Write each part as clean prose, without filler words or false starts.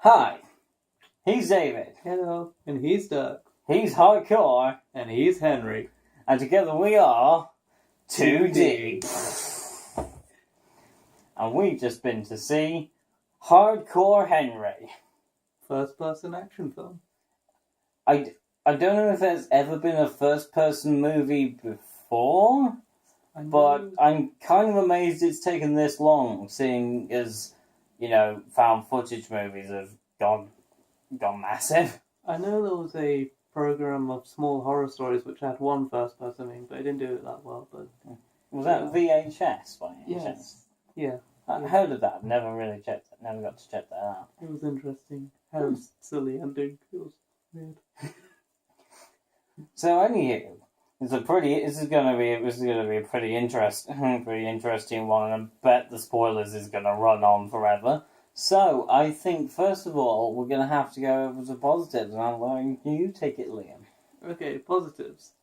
Hi, he's David. Hello, and he's Doug. He's Hardcore. And he's Henry. And together we are 2D. And we've just been to see Hardcore Henry. First-person action film. I don't know if there's ever been a first-person movie before, but I'm kind of amazed it's taken this long, seeing as, found footage movies have gone massive. I know there was a program of small horror stories which had one first-person thing, but it didn't do it that well. But was that VHS by any chance? Yes. Yeah. I heard of that. Never really checked it. Never got to check that out. It was interesting. Had a silly ending. It was weird. So Anyhoo, this is gonna be a pretty interesting one, and I bet the spoilers is gonna run on forever. So I think first of all we're gonna have to go over the positives, and I'm letting you take it, Liam. Okay, positives.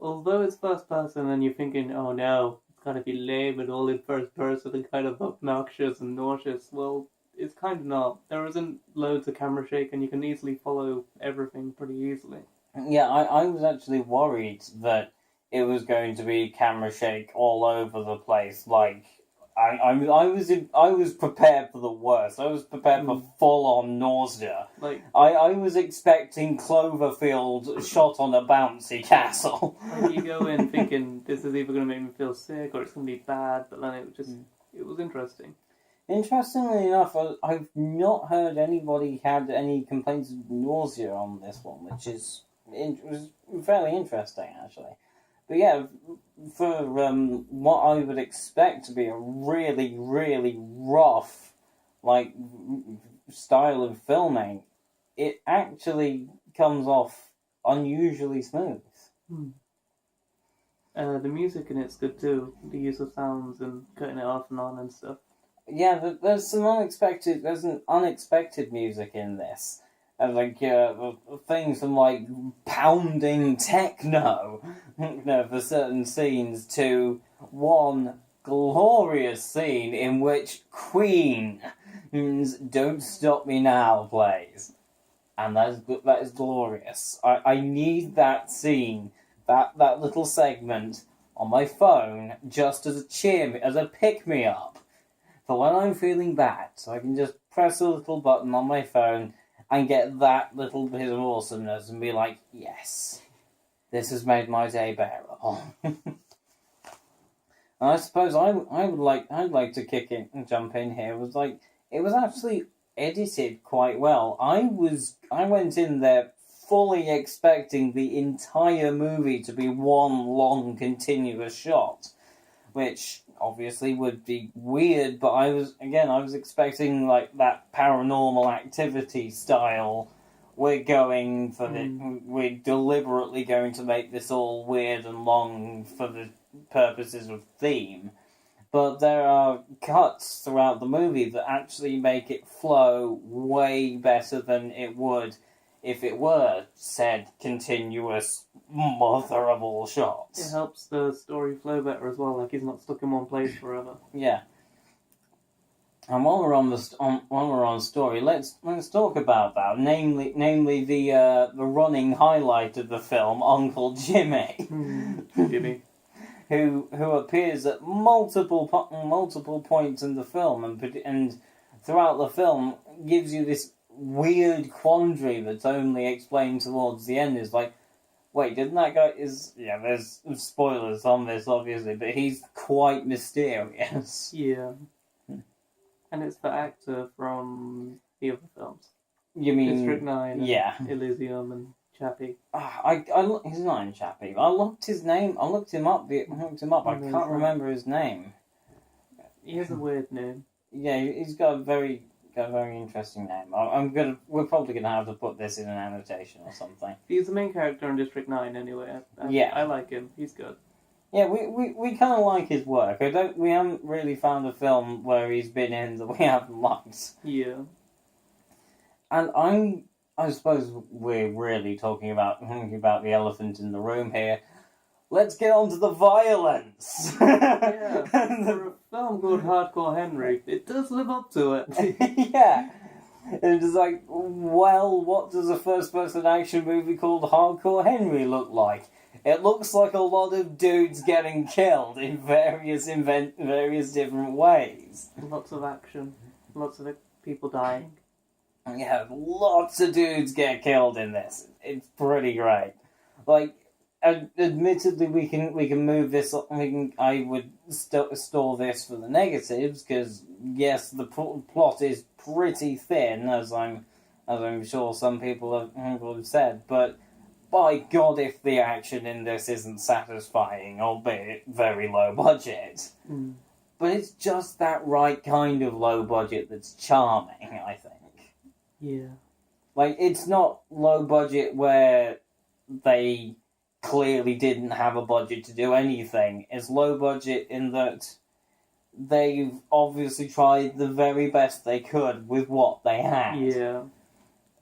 Although it's first person and you're thinking, oh no, it's gotta be lame and all in first person and kind of obnoxious and nauseous, well, it's kind of not. There isn't loads of camera shake and you can easily follow everything pretty easily. Yeah, I was actually worried that it was going to be camera shake all over the place. Like, I was prepared for the worst. I was prepared for full-on nausea. I was expecting Cloverfield shot on a bouncy castle. Like, you go in thinking this is either going to make me feel sick or it's going to be bad, but then it was interesting. Interestingly enough, I've not heard anybody had any complaints of nausea on this one, which was fairly interesting, actually. But yeah, for what I would expect to be a really, really rough, style of filming, it actually comes off unusually smooth. The music in it's good too. The use of sounds and cutting it off and on and stuff. Yeah, there's an unexpected music in this. Things from pounding techno, for certain scenes, to one glorious scene in which Queen's "Don't Stop Me Now" plays, and that is glorious. I need that scene, that little segment on my phone just as a pick me up for when I'm feeling bad, so I can just press a little button on my phone and get that little bit of awesomeness and be like, yes, this has made my day bearable. And I suppose I'd like to kick in and jump in here. It was actually edited quite well. I went in there fully expecting the entire movie to be one long continuous shot, which obviously would be weird, but I was expecting that Paranormal Activity style. We're deliberately going to make this all weird and long for the purposes of theme. But there are cuts throughout the movie that actually make it flow way better than it would if it were said continuous mother of all shots. It helps the story flow better as well, he's not stuck in one place forever. Yeah. And while we're on story, let's talk about that. Namely the running highlight of the film, Uncle Jimmy. Jimmy. Who appears at multiple points in the film and throughout the film gives you this weird quandary that's only explained towards the end. Is wait, didn't that guy there's spoilers on this obviously, but he's quite mysterious. Yeah. And it's the actor from the other films. You mean District 9 and yeah. Elysium and Chappie. He's not in Chappie. I looked his name. I looked him up. I can't remember his name. He has a weird name. Yeah, he's got a very interesting name. We're probably gonna have to put this in an annotation or something. He's the main character in District 9 anyway. I like him. He's good. Yeah, we kind of like his work. We haven't really found a film where he's been in that we haven't liked. Yeah. And I suppose we're really talking about the elephant in the room here. Let's get on to the violence. Yeah, for a film called Hardcore Henry, it does live up to it. Yeah. And it's like, well, what does a first-person action movie called Hardcore Henry look like? It looks like a lot of dudes getting killed in various different ways. Lots of action, lots of people dying. Yeah, lots of dudes get killed in this. It's pretty great. Like, admittedly, we can move this. I would store this for the negatives because yes, the plot is pretty thin, as I'm sure some people have said. But by God, if the action in this isn't satisfying, albeit very low budget. Mm. But it's just that right kind of low budget that's charming, I think. Yeah. Like, it's not low budget where they clearly didn't have a budget to do anything. It's low budget in that they've obviously tried the very best they could with what they had. Yeah.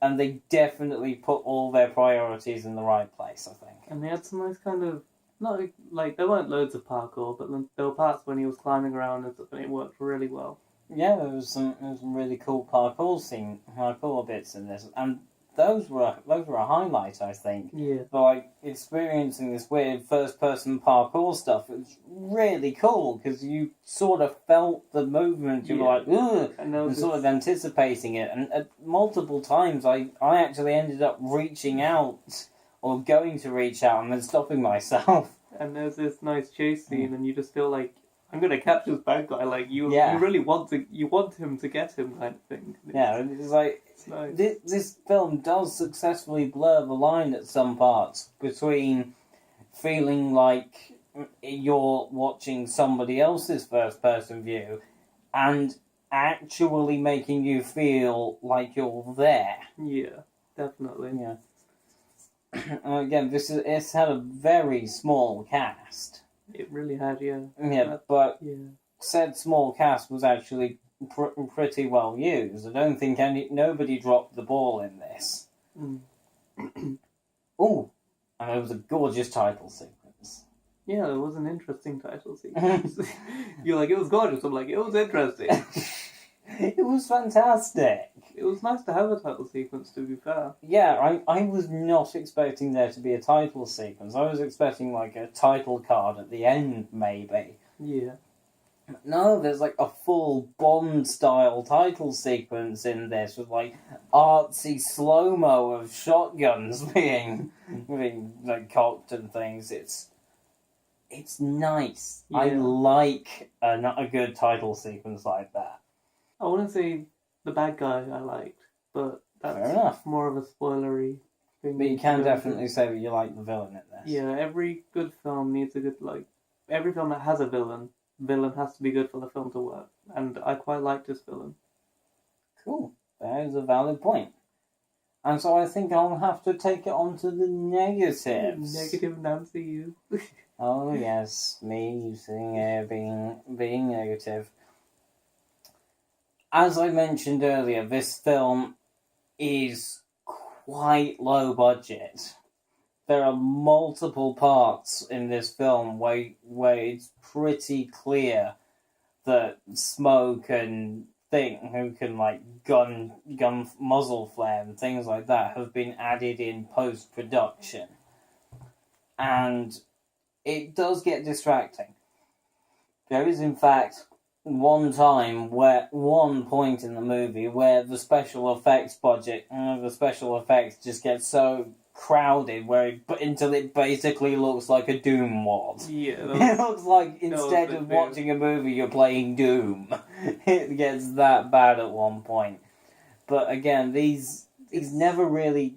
And they definitely put all their priorities in the right place, I think. And they had some nice kind of, not like, there weren't loads of parkour, but there were parts when he was climbing around and stuff, and it worked really well. Yeah, there was some really cool parkour bits in this, and those were a highlight, I think. Yeah. But like experiencing this weird first-person parkour stuff, it was really cool because you sort of felt the movement. You were like, ugh, and sort of anticipating it. And at multiple times, I actually ended up reaching out or going to reach out and then stopping myself. And there's this nice chase scene, and you just feel like, I'm gonna catch this bad guy. Like you really want him to get him, kind of thing. It's like it's nice. This film does successfully blur the line at some parts between feeling like you're watching somebody else's first-person view and actually making you feel like you're there. Yeah, definitely. Yeah. Again, it's had a very small cast. It really had, yeah. Yeah, but said small cast was actually pretty well used. I don't think nobody dropped the ball in this. Mm. Ooh, and it was a gorgeous title sequence. Yeah, it was an interesting title sequence. You're like, it was gorgeous. I'm like, it was interesting. It was fantastic. It was nice to have a title sequence, to be fair. Yeah, I was not expecting there to be a title sequence. I was expecting, like, a title card at the end, maybe. Yeah. No, there's, like, a full Bond-style title sequence in this with, like, artsy slow-mo of shotguns being like, cocked and things. It's nice. Yeah. I like a good title sequence like that. I wouldn't say the bad guy I liked, but that's fair enough. More of a spoilery thing. But you can definitely say that you like the villain in this. Yeah, every good film needs a good, every film that has a villain has to be good for the film to work. And I quite like this villain. Cool. That is a valid point. And so I think I'll have to take it on to the negatives. Negative Nancy, you. Oh yes, me sitting here being negative. As I mentioned earlier, this film is quite low budget. There are multiple parts in this film where it's pretty clear that smoke and gun muzzle flare and things like that have been added in post-production. And it does get distracting. There is, in fact, one point in the movie where the special effects budget the special effects just get so crowded until it basically looks like a Doom was. Yeah, it looks like instead of watching a movie you're playing Doom. It gets that bad at one point. But again, these never really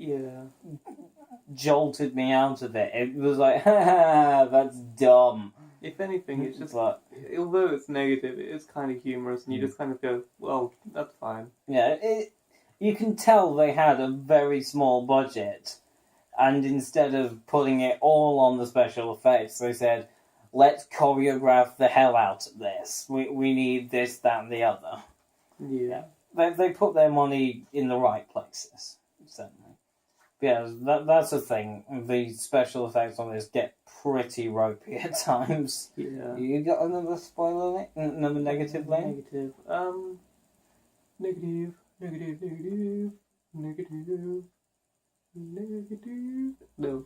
jolted me out of it. It was like, haha, that's dumb. If anything, it's just although it's negative, it is kind of humorous, and you just kind of go, well, that's fine. Yeah, you can tell they had a very small budget, and instead of putting it all on the special effects, they said, let's choreograph the hell out of this. We need this, that, and the other. Yeah. They put their money in the right places, certainly. Yeah, that's the thing. The special effects on this get pretty ropey at times. Yeah. You got another spoiler? Another negative lane? Negative. Negative. Negative, negative, negative, negative. No.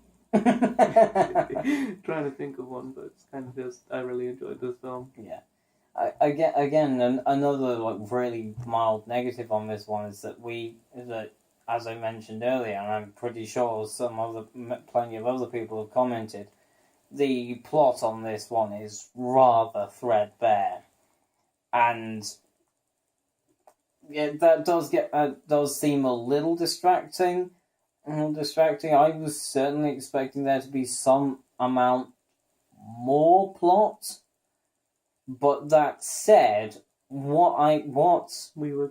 Trying to think of one, but it's kind of just, I really enjoyed this film. Yeah. Another like really mild negative on this one is that as I mentioned earlier, and I'm pretty sure plenty of other people have commented, the plot on this one is rather threadbare, and yeah, that does seem a little distracting. I was certainly expecting there to be some amount more plot. But that said, what we were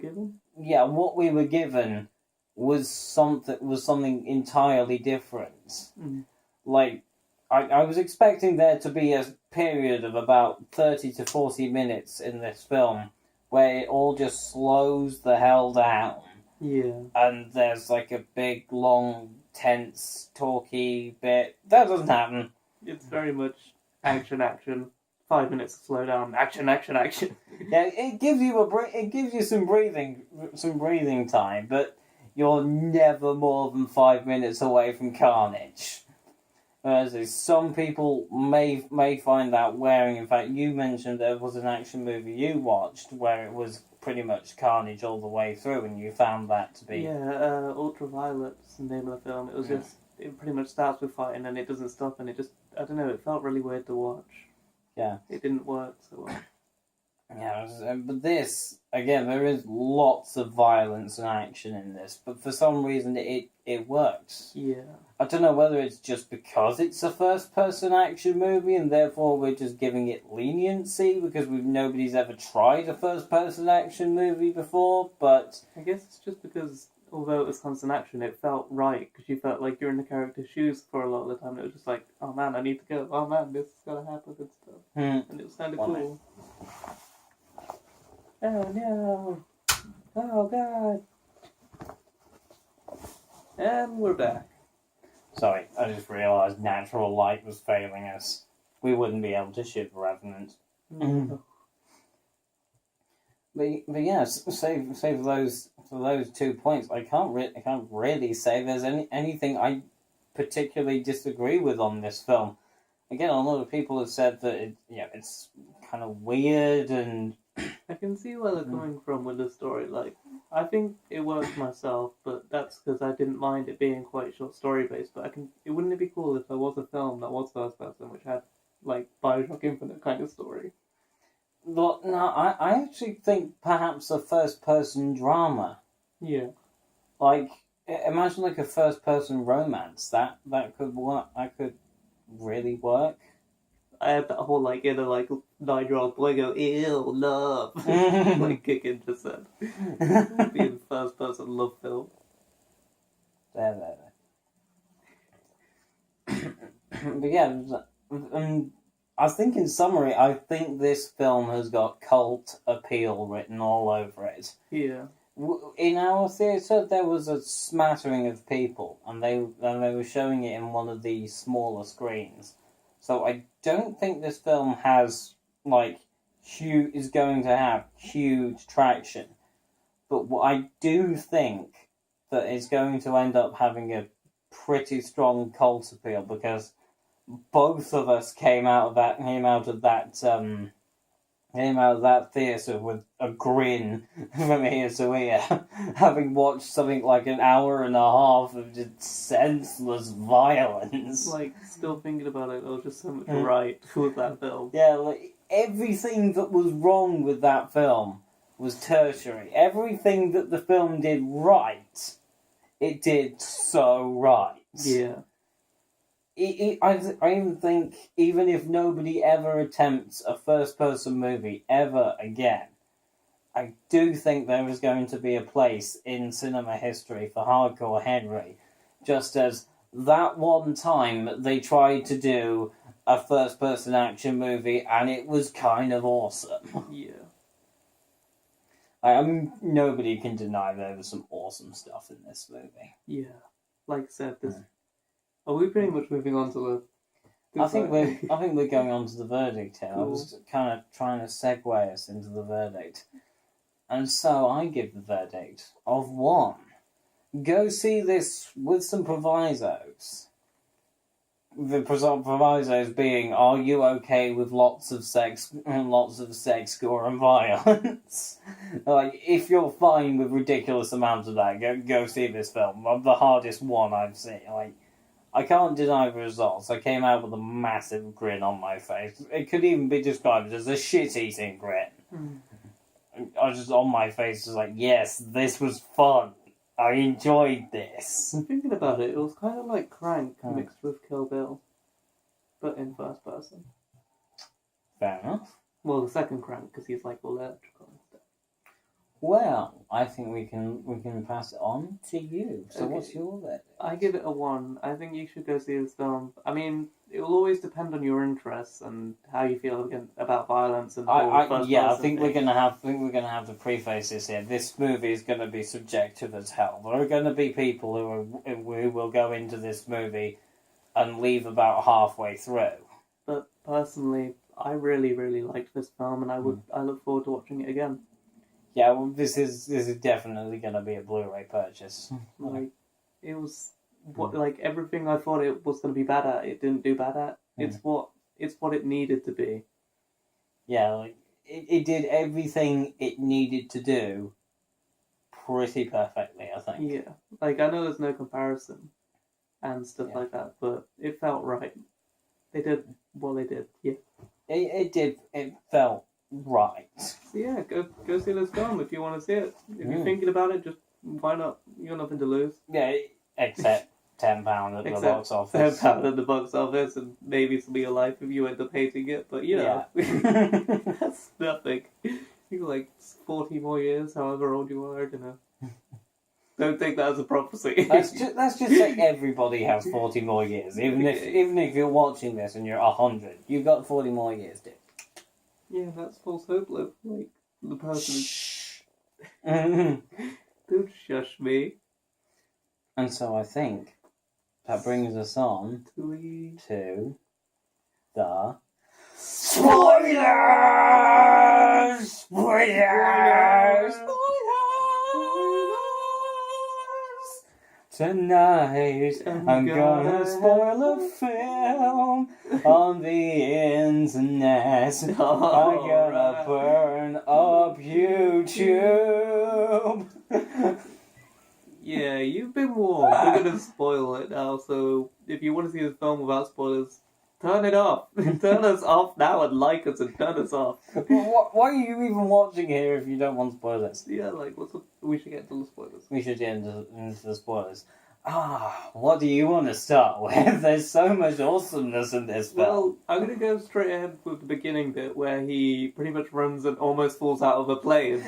given was something entirely different. Mm. Like, I was expecting there to be a period of about 30 to 40 minutes in this film where it all just slows the hell down. Yeah. And there's like a big, long, tense, talky bit. That doesn't happen. It's very much action. 5 minutes to slow down. Action. Yeah, it gives you some breathing time, but you're never more than 5 minutes away from carnage. Whereas some people may find that wearing. In fact, you mentioned there was an action movie you watched where it was pretty much carnage all the way through, and you found that to be Ultraviolet's the name of the film. It was just, it pretty much starts with fighting and it doesn't stop, and it just, I don't know, it felt really weird to watch. Yeah. It didn't work so well. Yeah, but this, again, there is lots of violence and action in this, but for some reason it works. Yeah. I don't know whether it's just because it's a first-person action movie and therefore we're just giving it leniency because nobody's ever tried a first-person action movie before, but... I guess it's just because, although it was constant action, it felt right, because you felt like you're in the character's shoes for a lot of the time. It was just like, oh man, I need to go. Oh man, this is gonna happen and stuff. And it was kind of cool. Oh no! Oh god! And we're back. Sorry, I just realised natural light was failing us. We wouldn't be able to shoot the Revenant. But yeah, save for those 2 points. I can't really say there's anything I particularly disagree with on this film. Again, a lot of people have said that it's kind of weird and. I can see where they're coming from with the story. Like, I think it works myself, but that's because I didn't mind it being quite short story based. But wouldn't it be cool if there was a film that was first person, which had like Bioshock Infinite kind of story? Well, no, I actually think perhaps a first person drama. Yeah. Like, imagine like a first person romance that could work. That could really work. I had that whole like inner like 9-year-old boy go, ew, love, like kick in just then. Being first person love film. There. But yeah, I think in summary, I think this film has got cult appeal written all over it. Yeah. In our theatre, there was a smattering of people, and they were showing it in one of the smaller screens. So I don't think this film has is going to have huge traction. But what I do think that it's going to end up having a pretty strong cult appeal because both of us came out of that theatre with a grin from ear to ear, having watched something like an hour and a half of just senseless violence. Like, still thinking about it, there was just so much right with that film. Yeah, like, everything that was wrong with that film was tertiary. Everything that the film did right, it did so right. Yeah. I even think, even if nobody ever attempts a first-person movie ever again, I do think there is going to be a place in cinema history for Hardcore Henry, just as that one time they tried to do a first-person action movie and it was kind of awesome. Yeah. I mean, nobody can deny there was some awesome stuff in this movie. Yeah. Like I said, this... Are we pretty much moving on to the... I think we're going on to the verdict here. Cool. I was kind of trying to segue us into the verdict. And so I give the verdict of 1. Go see this with some provisos. The provisos being, are you okay with lots of sex, gore, and violence? Like, if you're fine with ridiculous amounts of that, go see this film. The hardest one I've seen. Like, I can't deny the results. I came out with a massive grin on my face. It could even be described as a shit-eating grin. I was just on my face, just like, yes, this was fun. I enjoyed this. I'm thinking about it, it was kind of like Crank mixed with Kill Bill, but in first person. Fair enough. Well, the second Crank, because he's like all electrical and stuff. Well, I think we can pass it on to you. So Okay. what's your verdict? I give it a 1. I think you should go see this film. I mean, it will always depend on your interests and how you feel about violence and I think we're gonna have to preface this here. This movie is gonna be subjective as hell. There are gonna be people who will go into this movie and leave about halfway through. But personally, I really, really liked this film, and I look forward to watching it again. Yeah, well, this is definitely gonna be a Blu-ray purchase. Like, it was like everything I thought it was going to be bad at, it didn't do bad at. It's what it needed to be. Yeah, like it did everything it needed to do pretty perfectly, I think. Yeah, like I know there's no comparison and stuff like that, but it felt right. They did what they did. Yeah, it felt right. So yeah, go see this film if you want to see it. If you're thinking about it, just why not? You got nothing to lose. Yeah, except £10 at the box office. £10 at the box office, and maybe some of your life if you end up hating it. But you know, that's nothing. You got like 40 more years, however old you are. I don't know. Don't take that as a prophecy. Let's just say everybody has 40 more years. Even if you're watching this and you're 100, you've got 40 more years, dude. Yeah, that's false hope, Luke. Like the person. Shh. Don't shush me. And so I think that brings us on to the spoilers. Tonight I'm gonna spoil a film on the internet. I'm gonna burn up YouTube. Yeah, you've been warned. We're gonna spoil it now, so if you want to see this film without spoilers, turn it off. Turn us off now and like us and turn us off. Why are you even watching here if you don't want spoilers? Yeah, like, we should get into the spoilers. We should get into the spoilers. What do you want to start with? There's so much awesomeness in this film. Well, I'm going to go straight ahead with the beginning bit where he pretty much runs and almost falls out of a plane.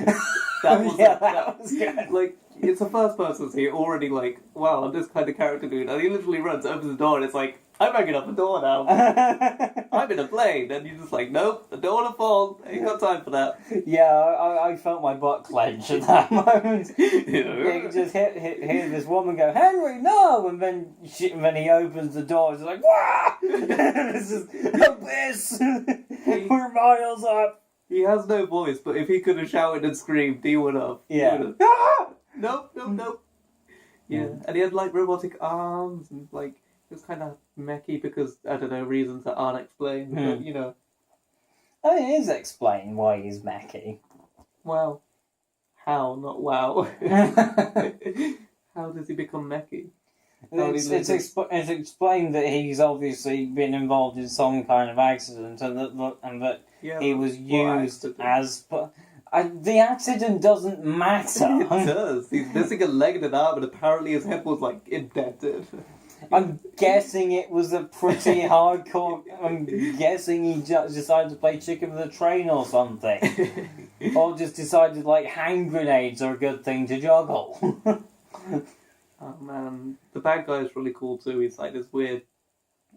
That was good. Like, it's a first person, so you're already like, wow, I'm this kind of character dude. And he literally runs, opens the door, and it's like, I'm banging up the door now. I'm in a plane. And you're just like, nope, the door will fall. I ain't got time for that. Yeah, I felt my butt clench at that moment. You could just hear this woman go, Henry, no! And then he opens the door, it's like, wah! This is abyss! We're miles up! He has no voice, but if he could have shouted and screamed, he would have. Yeah. Nope. Yeah, and he had like robotic arms and like, it was kind of mechie because, I don't know, reasons that aren't explained, but you know. I mean, it is explained why he's mechie. Well, how, not wow. How does he become mechie? It's explained that he's obviously been involved in some kind of accident and that he was used as... the accident doesn't matter. It does. He's missing a leg and an arm, and apparently his head was like indented. I'm guessing it was a pretty hardcore... I'm guessing he just decided to play chicken with a train or something. Or just decided, like, hand grenades are a good thing to juggle. Oh man, the bad guy is really cool too. He's like this weird...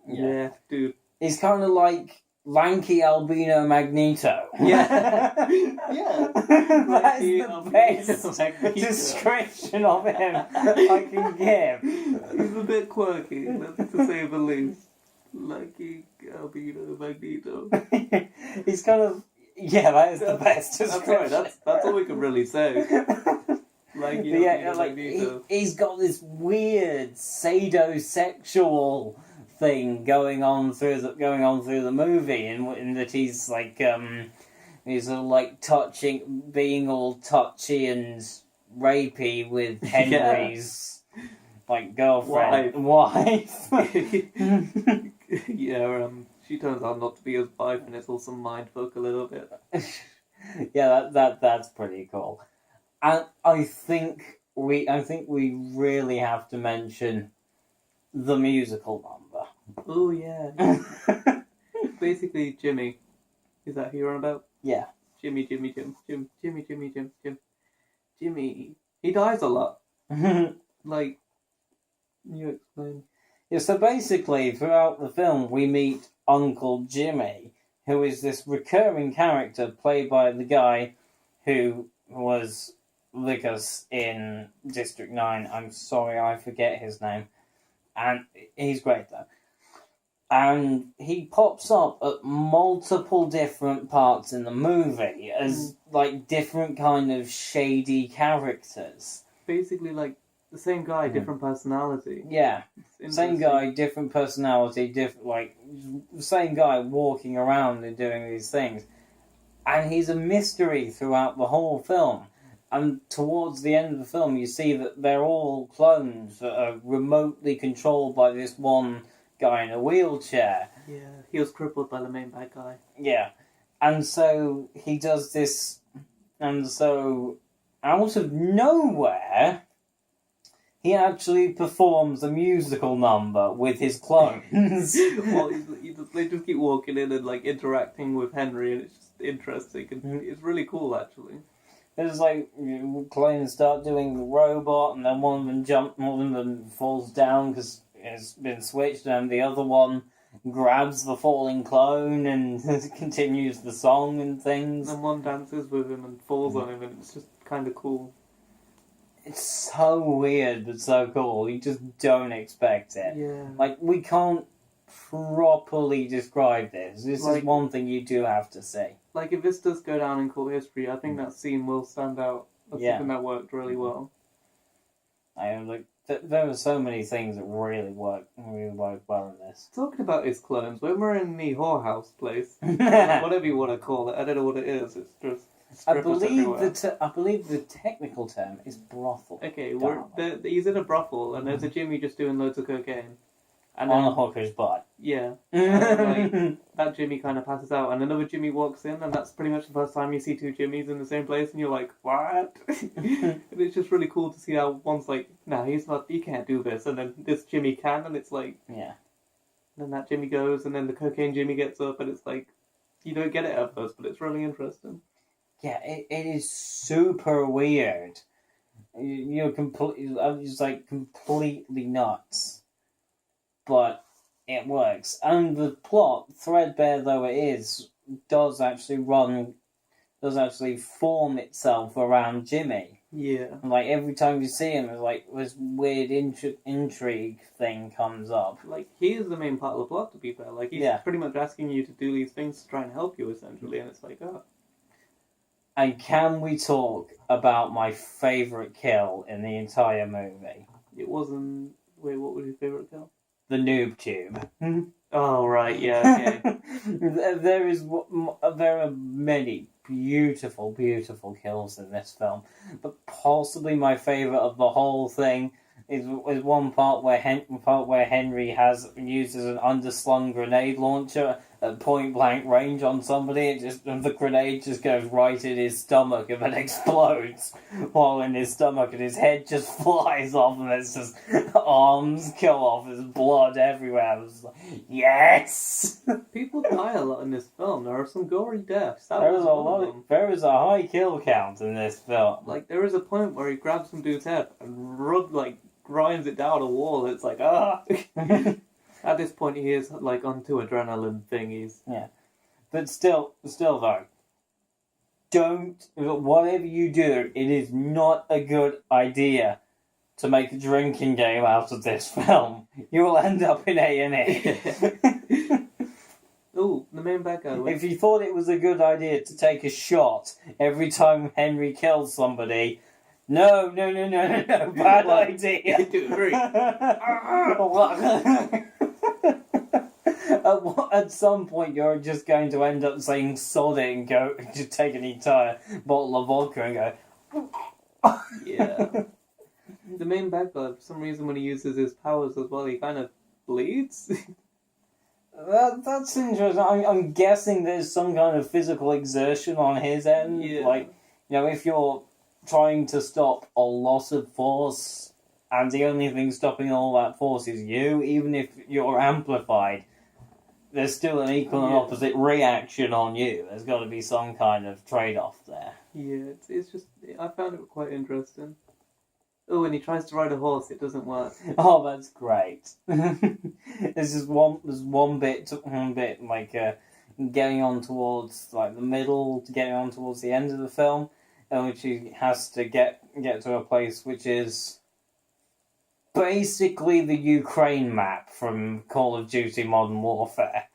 Yeah, dude. He's kind of like lanky albino Magneto. Yeah. Yeah. That's the best description of him I can give. He's a bit quirky, to say the least. Lanky albino Magneto. He's kind of... Yeah, that is the best That's description. right. That's all we can really say. Like, you Yeah, know, like need to... he's got this weird sadosexual thing going on through the movie, in that he's like he's sort of like being all touchy and rapey with Henry's like girlfriend, wife. Yeah, she turns out not to be his wife, and it's also mindfuck a little bit. Yeah, that's pretty cool. And I think we really have to mention the musical number. Oh yeah. Basically, Jimmy. Is that who you're on about? Yeah. Jimmy. Jimmy. He dies a lot. Like, you explain. Yeah, so basically, throughout the film, we meet Uncle Jimmy, who is this recurring character played by the guy who was with us in District 9. I'm sorry, I forget his name. And he's great, though. And he pops up at multiple different parts in the movie as, like, different kind of shady characters. Basically, like, the same guy, different personality. Yeah. Same guy, different personality, same guy walking around and doing these things. And he's a mystery throughout the whole film. And towards the end of the film, you see that they're all clones that are remotely controlled by this one guy in a wheelchair. Yeah, he was crippled by the main bad guy. Yeah. And so he does this, and so out of nowhere, he actually performs a musical number with his clones. Well, they just keep walking in and like interacting with Henry, and it's just interesting, and it's really cool actually. It's like clones start doing the robot, and then one of them falls down because it's been switched, and the other one grabs the falling clone and continues the song and things. And one dances with him and falls on him, and it's just kind of cool. It's so weird, but so cool. You just don't expect it. Yeah. Like, we can't properly describe this. This is one thing you do have to see. Like, if this does go down in cult history, I think that scene will stand out as something that worked really well. There are so many things that really work well in this. Talking about his clones, when we're in the whorehouse place, whatever you want to call it, I don't know what it is. It's just I believe the technical term is brothel. Okay, he's in a brothel, and there's a Jimmy just doing loads of cocaine. And on a hooker's butt. Yeah. That Jimmy kind of passes out, and another Jimmy walks in, and that's pretty much the first time you see two Jimmys in the same place, and you're like, what? And it's just really cool to see how one's like, no, he can't do this, and then this Jimmy can, and it's like... Yeah. And then that Jimmy goes, and then the cocaine Jimmy gets up, and it's like, you don't get it at first, but it's really interesting. Yeah, it is super weird. You're completely nuts. But it works. And the plot, threadbare though it is, does actually form itself around Jimmy. Yeah. And, like, every time you see him, it's like this weird intrigue thing comes up. Like, he is the main part of the plot, to be fair. Like, he's pretty much asking you to do these things to try and help you, essentially, and it's like, oh. And can we talk about my favourite kill in the entire movie? It wasn't... Wait, what was your favourite kill? The noob tube. Oh, right, yeah, okay. There are many beautiful, beautiful kills in this film, but possibly my favourite of the whole thing is one part where Henry uses an underslung grenade launcher at point blank range on somebody. And the grenade just goes right in his stomach and then explodes while in his stomach, and his head just flies off, and it's just arms kill off, there's blood everywhere. I was like, yes. People die a lot in this film. There are some gory deaths. There is a high kill count in this film. Like, there is a point where he grabs some dude's head and grinds it down a wall. It's like, ah. At this point, he is like onto adrenaline thingies. Yeah, but still though, whatever you do, it is not a good idea to make a drinking game out of this film. You will end up in A&E. Oh, the main bad guy. If you thought it was a good idea to take a shot every time Henry kills somebody, no, bad idea. At some point, you're just going to end up saying sod it and go, just take an entire bottle of vodka and go, yeah. The main bad guy, for some reason, when he uses his powers as well, he kind of bleeds. That's interesting. I'm guessing there's some kind of physical exertion on his end. Yeah. Like, if you're trying to stop a loss of force, and the only thing stopping all that force is you, even if you're amplified, there's still an equal and opposite reaction on you. There's got to be some kind of trade-off there. Yeah, it's just... I found it quite interesting. Oh, when he tries to ride a horse, it doesn't work. Oh, that's great. There's one bit like getting on towards like the middle to getting on towards the end of the film, in which he has to get to a place which is basically the Ukraine map from Call of Duty Modern Warfare,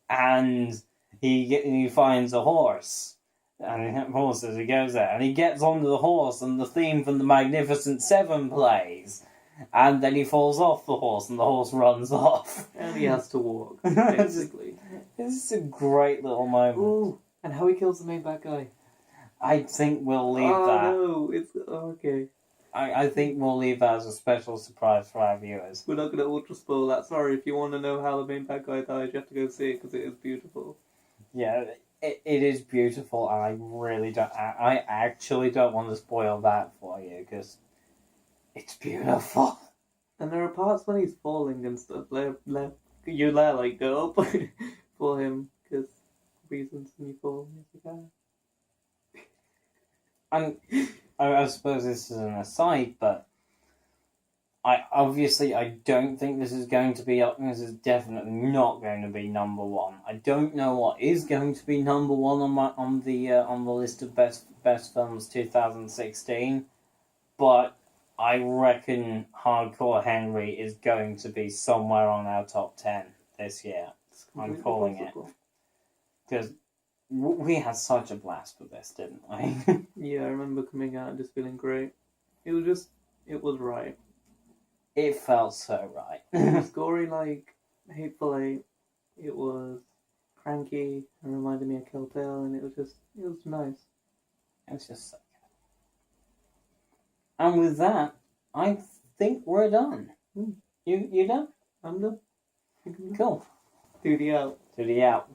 and he finds a horse. And of course, as he goes there, and he gets onto the horse, and the theme from the Magnificent Seven plays, and then he falls off the horse, and the horse runs off. And he has to walk, basically. This is a great little moment. Ooh, and how he kills the main bad guy. I think we'll leave that. Oh, no, it's... okay. I think we'll leave that as a special surprise for our viewers. We're not going to ultra spoil that. Sorry, if you want to know how the main bad guy dies, you have to go see it, because it is beautiful. Yeah, it is beautiful, and I actually don't want to spoil that for you, because it's beautiful. And there are parts when he's falling and stuff. You like go up for him, because reasons when you fall. And I suppose this is an aside, but I don't think this is going to be up. This is definitely not going to be number one. I don't know what is going to be number one on the list of best films 2016, but I reckon Hardcore Henry is going to be somewhere on our top 10 this year. I'm calling it, because we had such a blast with this, didn't we? Yeah, I remember coming out and just feeling great. It was right. It felt so right. It was gory like Hateful Eight. It was cranky and reminded me of Kill Bill, and it was nice. It was just so good. And with that, I think we're done. You done? I'm done. Cool. Duty out. Duty out.